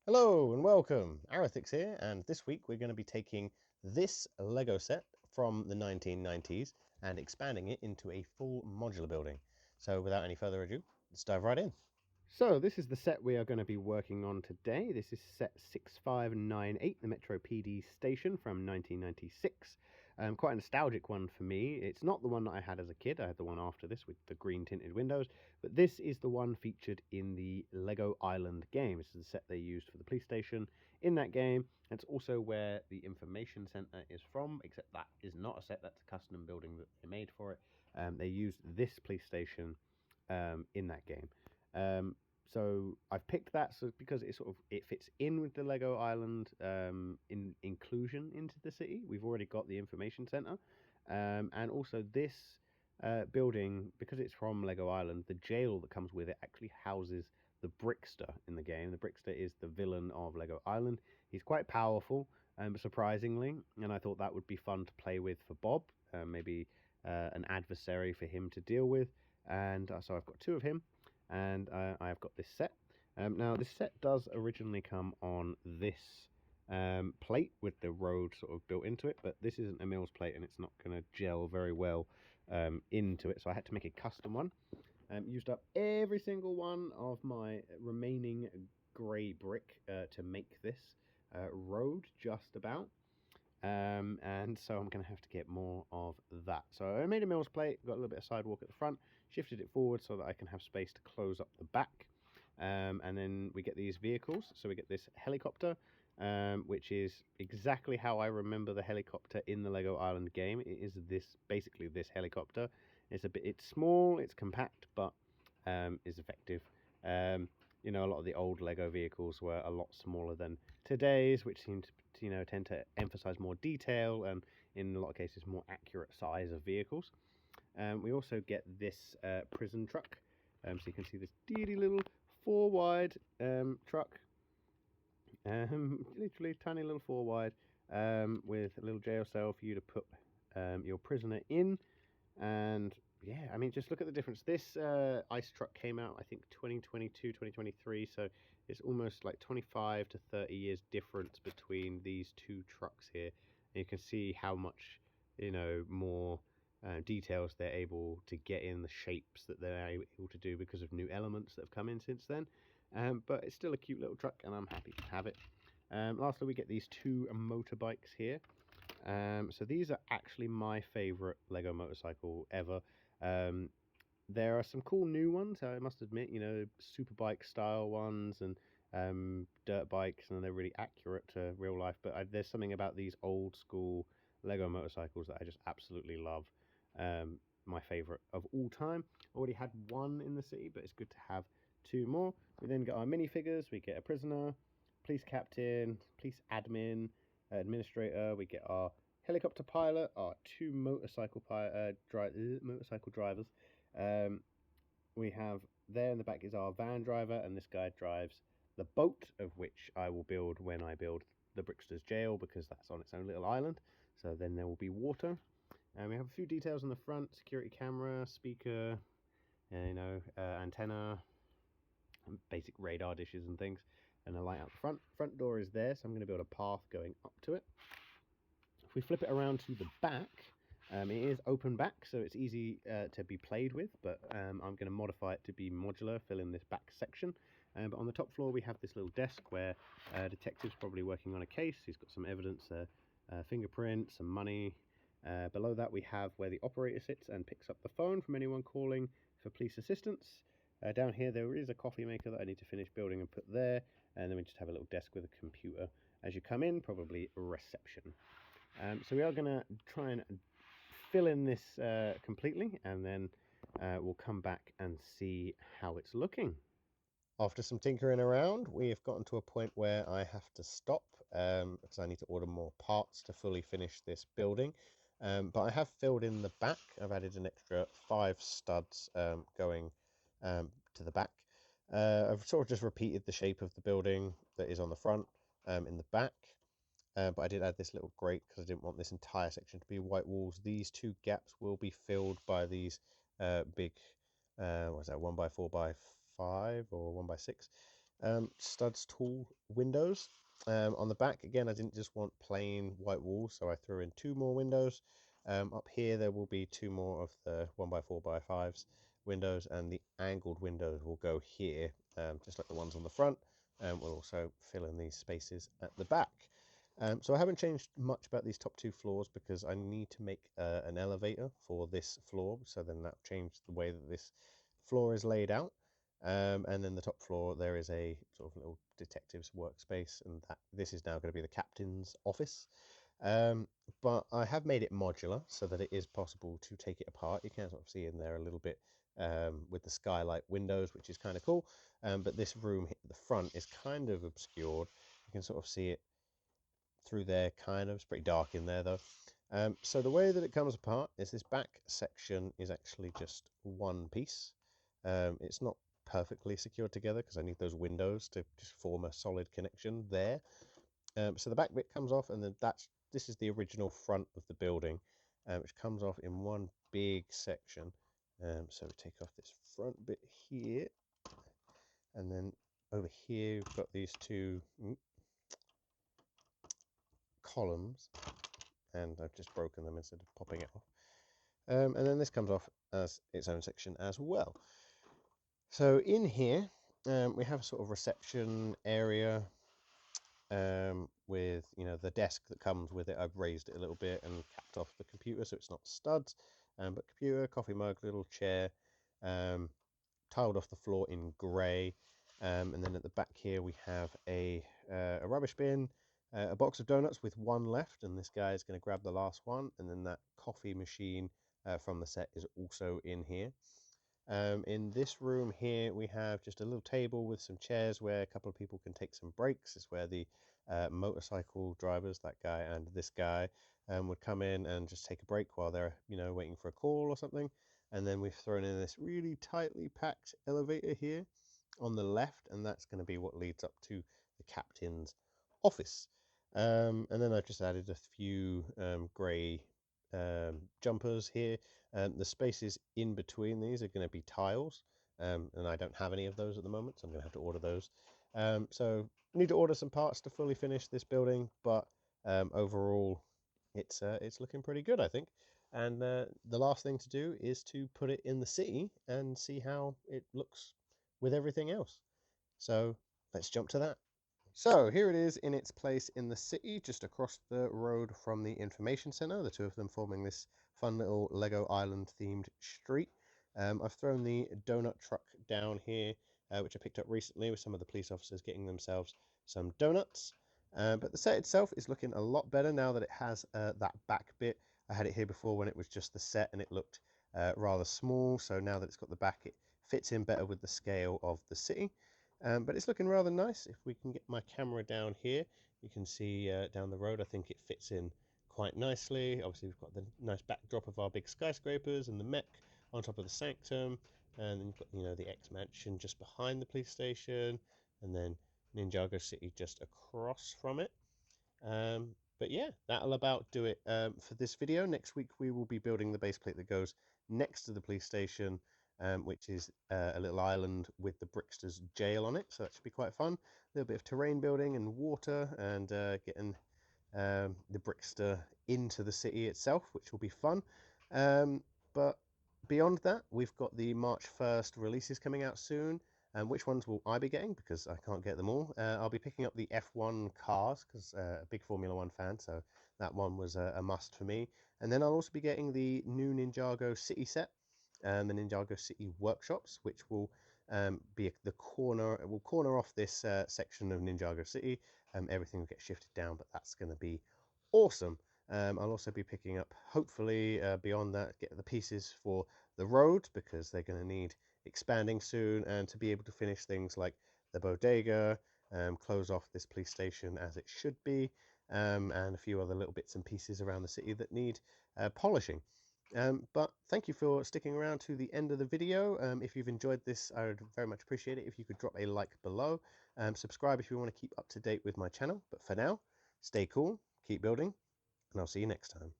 Hello and welcome, Arathix here, and this week we're going to be taking this Lego set from the 1990s and expanding it into a full modular building. So without any further ado, let's dive right in. So this is the set we are going to be working on today. This is set 6598, the Metro PD station from 1996. Quite a nostalgic one for me. It's not the one that I had as a kid. I had the one after this with the green tinted windows, but this is the one featured in the Lego Island game. This is the set they used for the police station in that game. It's also where the information center is from, except that is not a set. That's a custom building that they made for it. They used this police station in that game. So I've picked that because it fits in with the Lego Island inclusion into the city. We've already got the information center, and also this building, because it's from Lego Island, the jail that comes with it actually houses the Brickster in the game. The Brickster is the villain of Lego Island. He's quite powerful, surprisingly, and I thought that would be fun to play with for Bob, maybe an adversary for him to deal with. And so I've got two of him, and I've got this set. Now, this set does originally come on this plate with the road sort of built into it, but this isn't a Mills plate and it's not going to gel very well into it, so I had to make a custom one. Used up every single one of my remaining grey brick to make this road, just about. And so I'm going to have to get more of that. So I made a Mills plate, got a little bit of sidewalk at the front, shifted it forward so that I can have space to close up the back. And then we get these vehicles. So we get this helicopter, which is exactly how I remember the helicopter in the Lego Island game. It is basically this helicopter. It's small, it's compact, but is effective. A lot of the old Lego vehicles were a lot smaller than today's, which seem to, tend to emphasize more detail and, in a lot of cases, more accurate size of vehicles. We also get this prison truck. So you can see this teeny little 4-wide truck, literally tiny little 4-wide, with a little jail cell for you to put your prisoner in. And yeah, I mean, just look at the difference. This ice truck came out, I think, 2022, 2023. So it's almost like 25 to 30 years difference between these two trucks here. And you can see how much, more details they're able to get in, the shapes that they're able to do because of new elements that have come in since then. But it's still a cute little truck, and I'm happy to have it. Lastly, we get these two motorbikes here. So these are actually my favorite Lego motorcycle ever. There are some cool new ones, I must admit, superbike style ones and dirt bikes, and they're really accurate to real life. But there's something about these old school Lego motorcycles that I just absolutely love. My favorite of all time. Already had one in the city, but it's good to have two more. We then get our minifigures. We get a prisoner, police captain, police admin, administrator. We get our helicopter pilot, our two motorcycle drivers. We have there in the back is our van driver, and this guy drives the boat, of which I will build when I build the Brickster's jail, because that's on its own little island. So then there will be water. And we have a few details on the front: security camera, speaker, antenna, basic radar dishes and things, and a light out the front. Front door is there, so I'm going to build a path going up to it. If we flip it around to the back, it is open back, so it's easy to be played with, but I'm going to modify it to be modular, fill in this back section. But on the top floor, we have this little desk where a detective's probably working on a case. He's got some evidence, fingerprints, some money. Below that, we have where the operator sits and picks up the phone from anyone calling for police assistance. Down here, there is a coffee maker that I need to finish building and put there. And then we just have a little desk with a computer. As you come in, probably reception. So we are going to try and fill in this completely, and then we'll come back and see how it's looking. After some tinkering around, we have gotten to a point where I have to stop because I need to order more parts to fully finish this building. But I have filled in the back. I've added an extra 5 studs going to the back. I've sort of just repeated the shape of the building that is on the front in the back. But I did add this little grate because I didn't want this entire section to be white walls. These two gaps will be filled by these big, what is that, 1x4x5 or 1x6 studs tall windows. On the back, again, I didn't just want plain white walls, so I threw in 2 more windows. Up here, there will be 2 more of the 1x4x5s windows, and the angled windows will go here, just like the ones on the front. We'll also fill in these spaces at the back. So I haven't changed much about these top 2 floors because I need to make an elevator for this floor, so then that changed the way that this floor is laid out. And then the top floor, there is a sort of little detective's workspace, and that this is now going to be the captain's office. Um, but I have made it modular so that it is possible to take it apart. You can sort of see in there a little bit with the skylight windows, which is kind of cool. But this room at the front is kind of obscured. You can sort of see it through there, kind of. It's pretty dark in there, though. So the way that it comes apart is this back section is actually just one piece. It's not perfectly secured together because I need those windows to just form a solid connection there. So the back bit comes off, and then this is the original front of the building, which comes off in one big section. So we take off this front bit here, and then over here we've got these 2 columns, and I've just broken them instead of popping it off. And then this comes off as its own section as well. So in here, we have a sort of reception area with, the desk that comes with it. I've raised it a little bit and capped off the computer so it's not studs, but computer, coffee mug, little chair, tiled off the floor in grey. And then at the back here we have a rubbish bin, a box of donuts with 1 left, and this guy is going to grab the last one. And then that coffee machine from the set is also in here. In this room here, we have just a little table with some chairs where a couple of people can take some breaks. It's where the motorcycle drivers, that guy and this guy, would come in and just take a break while they're, waiting for a call or something. And then we've thrown in this really tightly packed elevator here on the left, and that's going to be what leads up to the captain's office. And then I've just added a few grey jumpers here. The spaces in between these are going to be tiles, and I don't have any of those at the moment, so I'm going to have to order those. So I need to order some parts to fully finish this building, but overall, it's looking pretty good, I think. And the last thing to do is to put it in the city and see how it looks with everything else. So let's jump to that. So here it is in its place in the city, just across the road from the information center, the 2 of them forming this fun little Lego Island themed street. I've thrown the donut truck down here, which I picked up recently with some of the police officers getting themselves some donuts. But the set itself is looking a lot better now that it has that back bit. I had it here before when it was just the set and it looked rather small. So now that it's got the back, it fits in better with the scale of the city. But it's looking rather nice. If we can get my camera down here, you can see down the road, I think it fits in quite nicely. Obviously, we've got the nice backdrop of our big skyscrapers and the mech on top of the sanctum. And then you've got, the X-Mansion just behind the police station. And then Ninjago City just across from it. But yeah, that'll about do it for this video. Next week, we will be building the base plate that goes next to the police station, which is a little island with the Bricksters jail on it. So that should be quite fun. A little bit of terrain building and water, and getting the Brickster into the city itself, which will be fun. But beyond that, we've got the March 1st releases coming out soon. And which ones will I be getting? Because I can't get them all. I'll be picking up the F1 cars because a big Formula One fan, so that one was a must for me. And then I'll also be getting the new Ninjago City set, the Ninjago City workshops, which will be the corner. It will corner off this section of Ninjago City. Everything will get shifted down, but that's going to be awesome. I'll also be picking up, hopefully, beyond that, get the pieces for the road because they're going to need expanding soon, and to be able to finish things like the bodega, close off this police station as it should be, and a few other little bits and pieces around the city that need polishing. But thank you for sticking around to the end of the video. If you've enjoyed this, I would very much appreciate it if you could drop a like below. Subscribe if you want to keep up to date with my channel. But for now, stay cool, keep building, and I'll see you next time.